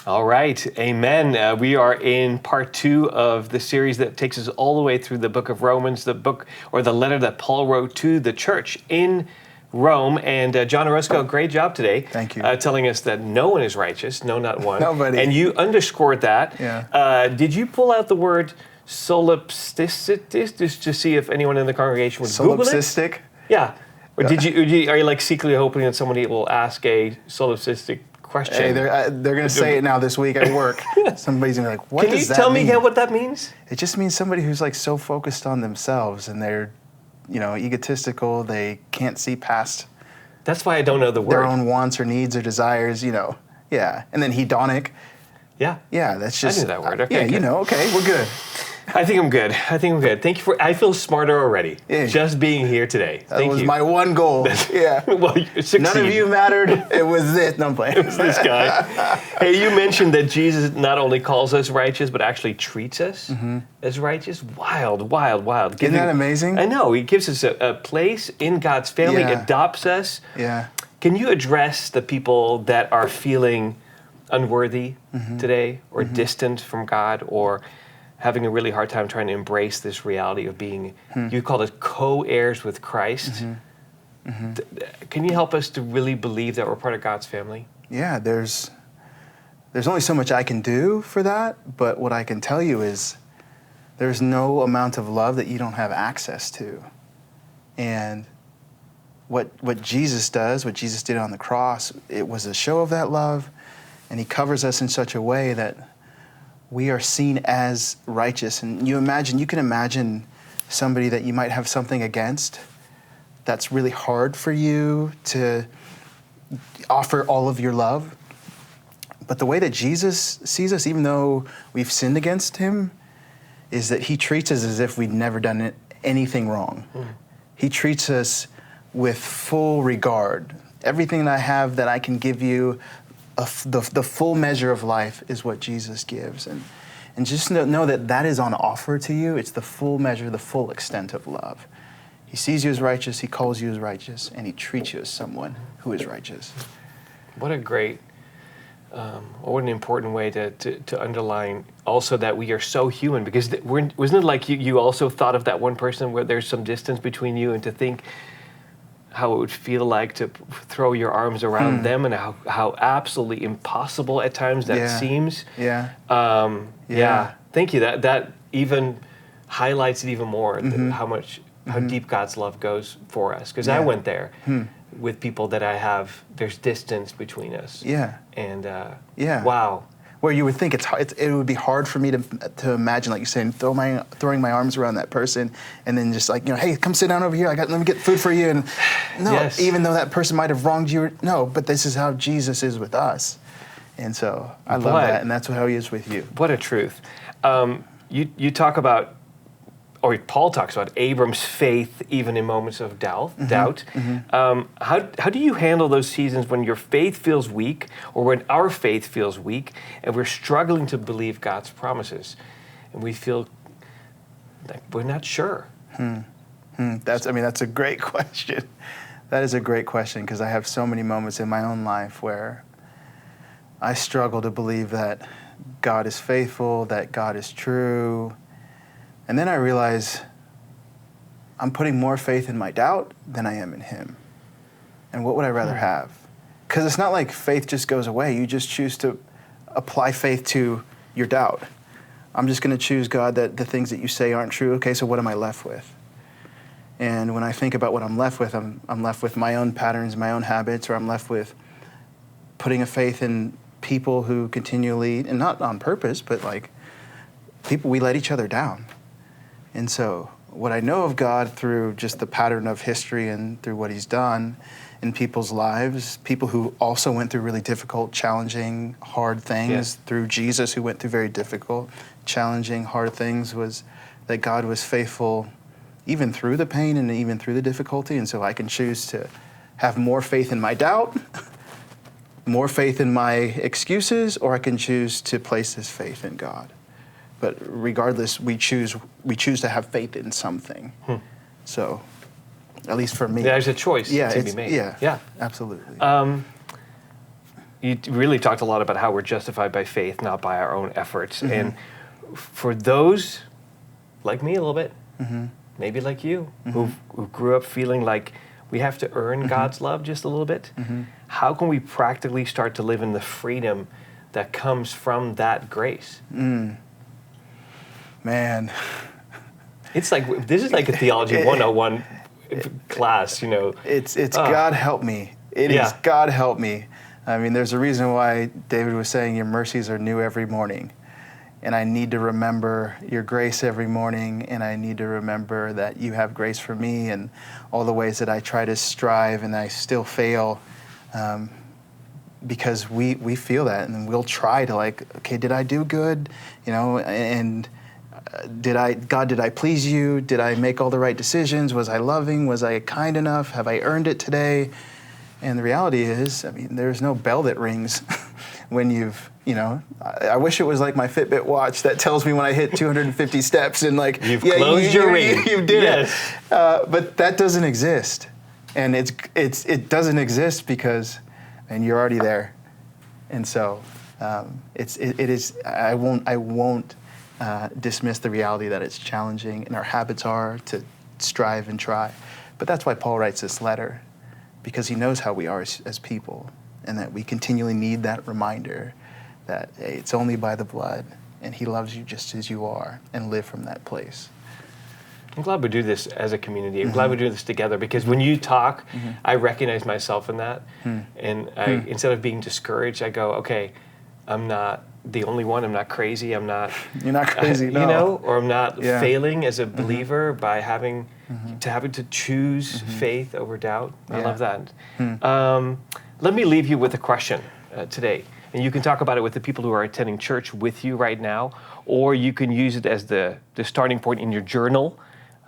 All right, amen. We are in part 2 of the series that takes us all the way through the book of Romans, the book or the letter that Paul wrote to the church in Rome. And John Orozco, great job today. Thank you. Telling us that no one is righteous, no, not one. Nobody. And you underscored that. Yeah. Did you pull out the word solipsistic just to see if anyone in the congregation would Google it? Solipsistic? Yeah. Or are you like secretly hoping that somebody will ask a solipsistic question? Hey, they're going to say it now this week at work. Somebody's going to be like, what does that mean? Can you tell me again what that means? It just means somebody who's like so focused on themselves and they're, egotistical. They can't see past That's why I don't know the word. their own wants or needs or desires, Yeah. And then hedonic. Yeah. Yeah, that's just... I knew that word. Okay, yeah, good. Okay, we're good. I think I'm good. Thank you I feel smarter already. Yeah. Just being here today. That was my one goal. Yeah. Well, you succeed. None of you mattered. It was this. No, I'm playing. It's this guy. Hey, you mentioned that Jesus not only calls us righteous, but actually treats us as righteous. Wild. Isn't that amazing? I know. He gives us a place in God's family, adopts us. Yeah. Can you address the people that are feeling unworthy today or distant from God or having a really hard time trying to embrace this reality of being, you called it co-heirs with Christ. Can you help us to really believe that we're part of God's family? Yeah, there's only so much I can do for that, but what I can tell you is there's no amount of love that you don't have access to. And what Jesus does, what Jesus did on the cross, it was a show of that love, and he covers us in such a way that we are seen as righteous. And you can imagine somebody that you might have something against that's really hard for you to offer all of your love. But the way that Jesus sees us, even though we've sinned against him, is that he treats us as if we'd never done anything wrong. He treats us with full regard. Everything that I have that I can give you, the full measure of life is what Jesus gives. And just know that is on offer to you. It's the full measure, the full extent of love. He sees you as righteous, he calls you as righteous, and he treats you as someone who is righteous. What a great, what an important way to underline also that we are so human, because wasn't it like you also thought of that one person where there's some distance between you, and to think how it would feel like to throw your arms around them, and how absolutely impossible at times that seems. Yeah. Thank you. That even highlights it even more, how deep God's love goes for us. Because I went there with people that there's distance between us. Yeah. And wow. Where you would think it would be hard for me to imagine, like you're saying, throwing my arms around that person, and then just like, hey, come sit down over here. Let me get food for you. And no, even though that person might have wronged you, but this is how Jesus is with us. And so I love that, and that's how he is with you. What a truth. You talk about, or Paul talks about Abram's faith even in moments of doubt. How do you handle those seasons when your faith feels weak, or when our faith feels weak, and we're struggling to believe God's promises, and we feel like we're not sure? That's a great question. That is a great question, because I have so many moments in my own life where I struggle to believe that God is faithful, that God is true. And then I realize I'm putting more faith in my doubt than I am in him. And what would I rather have? Because it's not like faith just goes away. You just choose to apply faith to your doubt. I'm just going to choose, God, that the things that you say aren't true. Okay, so what am I left with? And when I think about what I'm left with, I'm left with my own patterns, my own habits, or I'm left with putting a faith in people who continually, and not on purpose, but like people, we let each other down. And so what I know of God through just the pattern of history and through what he's done in people's lives, people who also went through really difficult, challenging, hard things, through Jesus who went through very difficult, challenging, hard things, was that God was faithful even through the pain and even through the difficulty. And so I can choose to have more faith in my doubt, more faith in my excuses, or I can choose to place this faith in God. But regardless, we choose to have faith in something. So, at least for me, there's a choice to be made. Yeah, absolutely. You really talked a lot about how we're justified by faith, not by our own efforts. And for those, like me a little bit, maybe like you, who grew up feeling like we have to earn God's love just a little bit, how can we practically start to live in the freedom that comes from that grace? Man. It's like, this is like a Theology 101 class, you know. It's God help me. It is God help me. I mean, there's a reason why David was saying your mercies are new every morning. And I need to remember your grace every morning, and I need to remember that you have grace for me, and all the ways that I try to strive and I still fail, because we feel that, and we'll try to like, okay, did I do good? You know, and did I please you? Did I make all the right decisions? Was I loving? Was I kind enough? Have I earned it today? And the reality is, I mean, there's no bell that rings when you've, you know, I wish it was like my Fitbit watch that tells me when I hit 250 steps and like, you've closed your ring. You did it. But that doesn't exist. And it doesn't exist because, and you're already there. And so it is, I won't dismiss the reality that it's challenging and our habits are to strive and try. But that's why Paul writes this letter, because he knows how we are as people, and that we continually need that reminder that, hey, it's only by the blood, and he loves you just as you are, and live from that place. I'm glad we do this as a community. I'm glad we do this together, because when you talk, I recognize myself in that. And instead of being discouraged, I go, okay, I'm not the only one. I'm not crazy. I'm not. You're not crazy, no. You know, or I'm not failing as a believer by having to choose faith over doubt. I love that. Let me leave you with a question today. And you can talk about it with the people who are attending church with you right now, or you can use it as the starting point in your journal.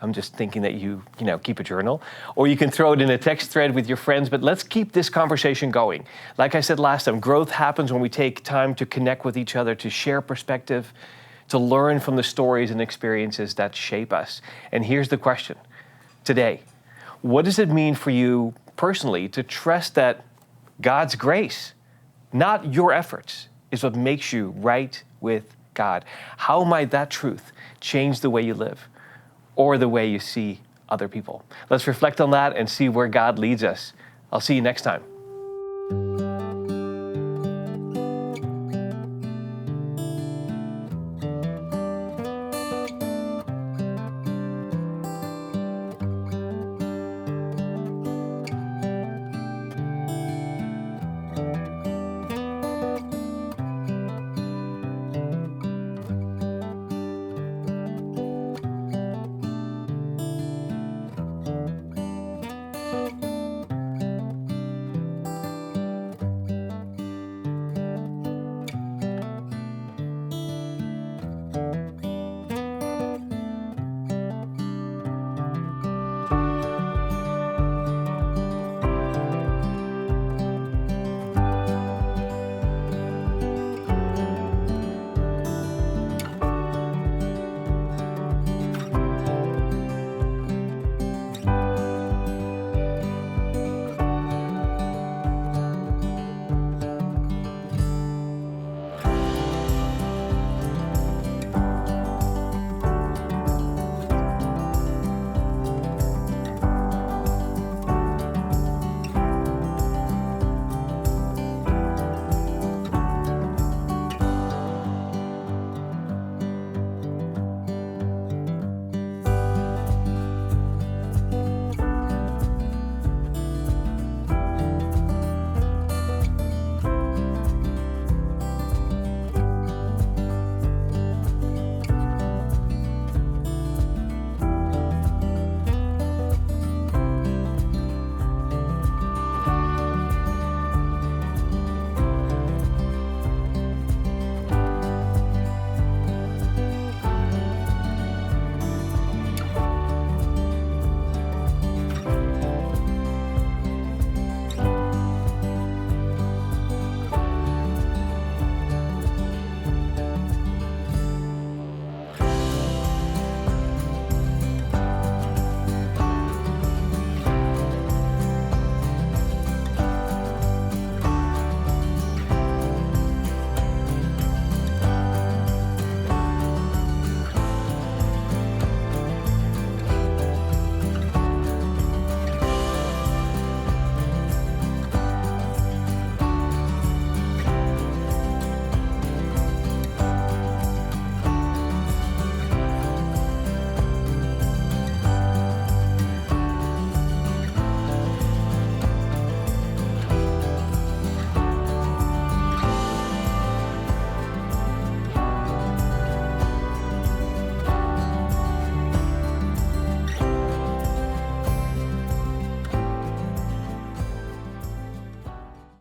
I'm just thinking that you keep a journal, or you can throw it in a text thread with your friends, but let's keep this conversation going. Like I said last time, growth happens when we take time to connect with each other, to share perspective, to learn from the stories and experiences that shape us. And here's the question today. What does it mean for you personally to trust that God's grace, not your efforts, is what makes you right with God? How might that truth change the way you live or the way you see other people? Let's reflect on that and see where God leads us. I'll see you next time.